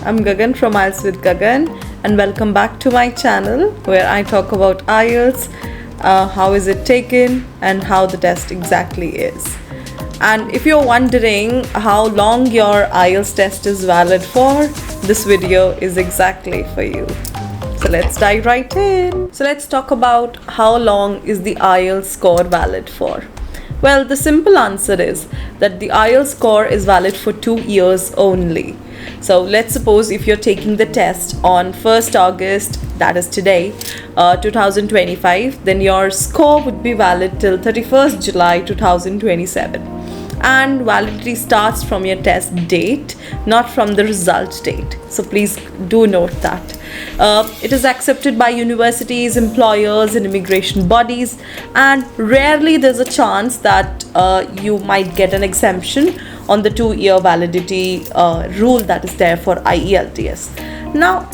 I'm Gagan from Ielts with Gagan, and welcome back to my channel where I talk about Ielts, how is it taken, and how the test exactly is. And if you're wondering how long your Ielts test is valid for, this video is exactly for you. So let's dive right in. So let's talk about how long is the Ielts score valid for. Well, the simple answer is that the Ielts score is valid for 2 years only. So let's suppose if you're taking the test on 1st August, that is today, 2025, then your score would be valid till 31st July 2027. And validity starts from your test date, not from the result date. So please do note that. It is accepted by universities, employers, and immigration bodies, and rarely there's a chance that you might get an exemption on the 2-year validity rule that is there for Ielts. Now,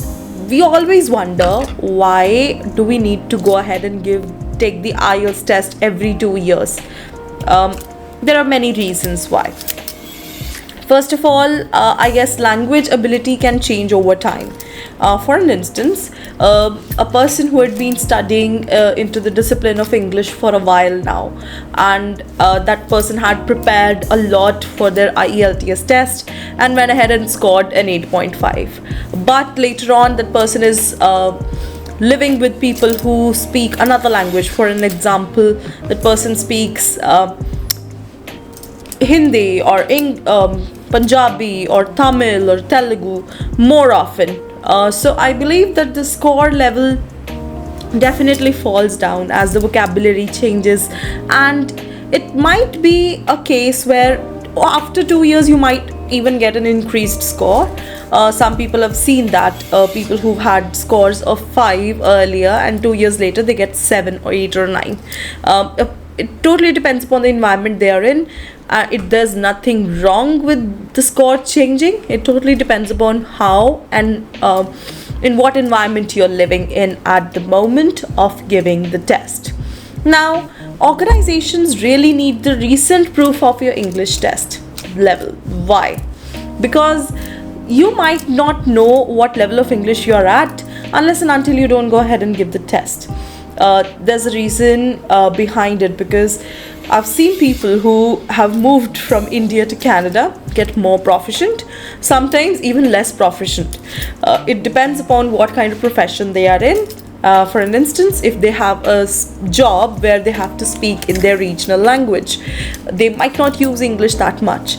we always wonder, why do we need to go ahead and take the Ielts test every 2 years? There are many reasons why. First of all, I guess language ability can change over time. For an instance, a person who had been studying into the discipline of English for a while now, and that person had prepared a lot for their Ielts test and went ahead and scored an 8.5. But later on, that person is living with people who speak another language. For an example, that person speaks Hindi or Punjabi or Tamil or Telugu more often. So I believe that the score level definitely falls down as the vocabulary changes, and it might be a case where after 2 years you might even get an increased score. Some people have seen that people who've had scores of 5 earlier and 2 years later they get 7 or 8 or 9. It totally depends upon the environment they are in. There's nothing wrong with the score changing. It totally depends upon how and in what environment you're living in at the moment of giving the test. Now, organizations really need the recent proof of your English test level. Why? Because you might not know what level of English you're at unless and until you don't go ahead and give the test. There's a reason behind it, because I've seen people who have moved from India to Canada get more proficient, sometimes even less proficient. It depends upon what kind of profession they are in. For an instance, if they have a job where they have to speak in their regional language, they might not use English that much.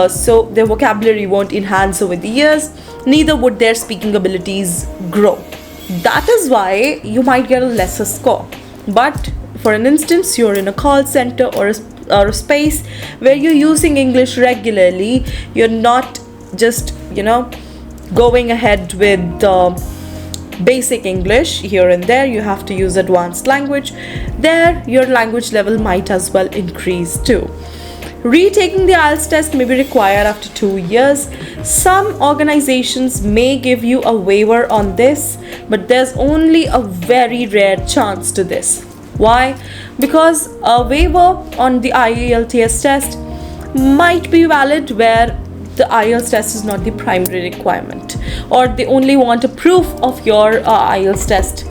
So their vocabulary won't enhance over the years, neither would their speaking abilities grow. That is why you might get a lesser score. But for an instance, you're in a call center or a space where you're using English regularly, you're not just, going ahead with basic English here and there, you have to use advanced language. There, your language level might as well increase too. Retaking the Ielts test may be required after 2 years. Some organizations may give you a waiver on this, but there's only a very rare chance to this. Why? Because a waiver on the Ielts test might be valid where the Ielts test is not the primary requirement, or they only want a proof of your Ielts test.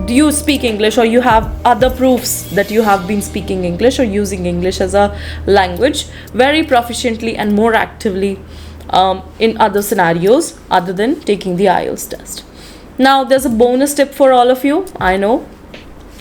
Do you speak English, or you have other proofs that you have been speaking English or using English as a language very proficiently and more actively in other scenarios other than taking the Ielts test. Now, there's a bonus tip for all of you. I know.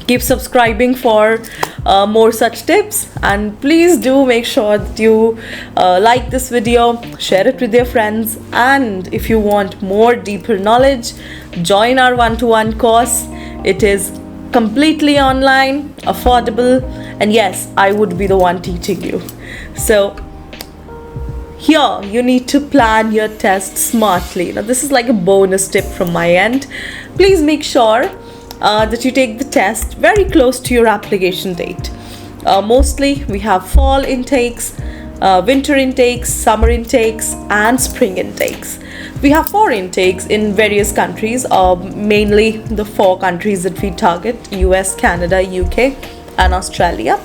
Keep subscribing for more such tips, and please do make sure that you like this video, share it with your friends, and if you want more deeper knowledge, join our one-to-one course. It is completely online, affordable, and yes, I would be the one teaching you. So here you need to plan your test smartly. Now, this is like a bonus tip from my end. Please make sure that you take the test very close to your application date. Mostly we have fall intakes, winter intakes, summer intakes, and spring intakes. We have 4 intakes in various countries, mainly the 4 countries that we target: US, Canada, UK, and Australia.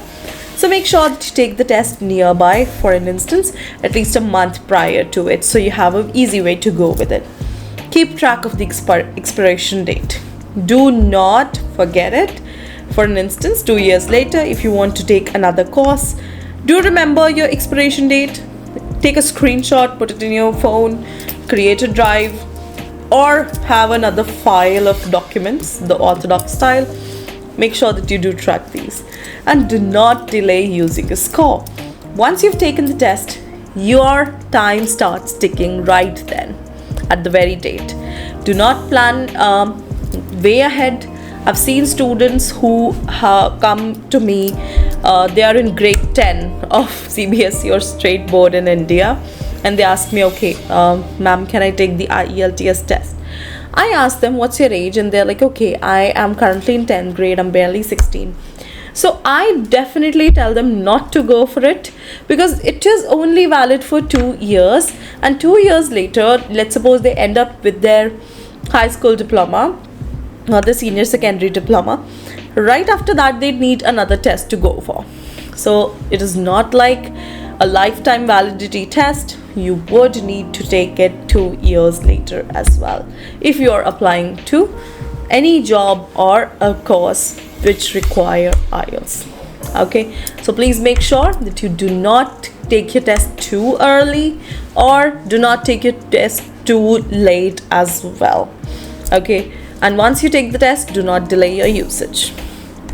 So make sure to take the test nearby, for an instance, at least a month prior to it, so you have an easy way to go with it. Keep track of the expiration date. Do not forget it. For an instance, 2 years later, if you want to take another course, do remember your expiration date. Take a screenshot, put it in your phone, create a drive, or have another file of documents, the orthodox style. Make sure that you do track these, and do not delay using a score. Once you've taken the test, your time starts ticking right then, at the very date. Do not plan way ahead. I've seen students who come to me, they are in grade 10 of CBSE or State Board in India, and they ask me, okay, ma'am, can I take the Ielts test? I ask them, what's your age? And they're like, okay, I am currently in 10th grade, I'm barely 16. So I definitely tell them not to go for it, because it is only valid for 2 years, and 2 years later, let's suppose they end up with their high school diploma or the senior secondary diploma, right after that they need another test to go for. So it is not like a lifetime validity test. You would need to take it 2 years later as well if you are applying to any job or a course which require IELTS. Okay, so please make sure that you do not take your test too early, or do not take your test too late as well. Okay, and once you take the test, do not delay your usage.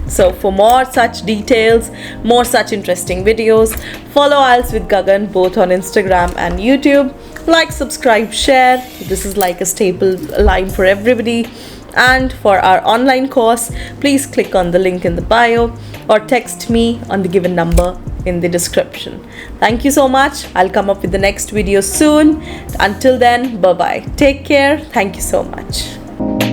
So for more such details, more such interesting videos, follow IELTS with Gagan both on Instagram and YouTube. Like, subscribe, share. This is like a staple line for everybody. And for our online course, please click on the link in the bio or text me on the given number in the description. Thank you so much. I'll come up with the next video soon. Until then, bye-bye. Take care. Thank you so much.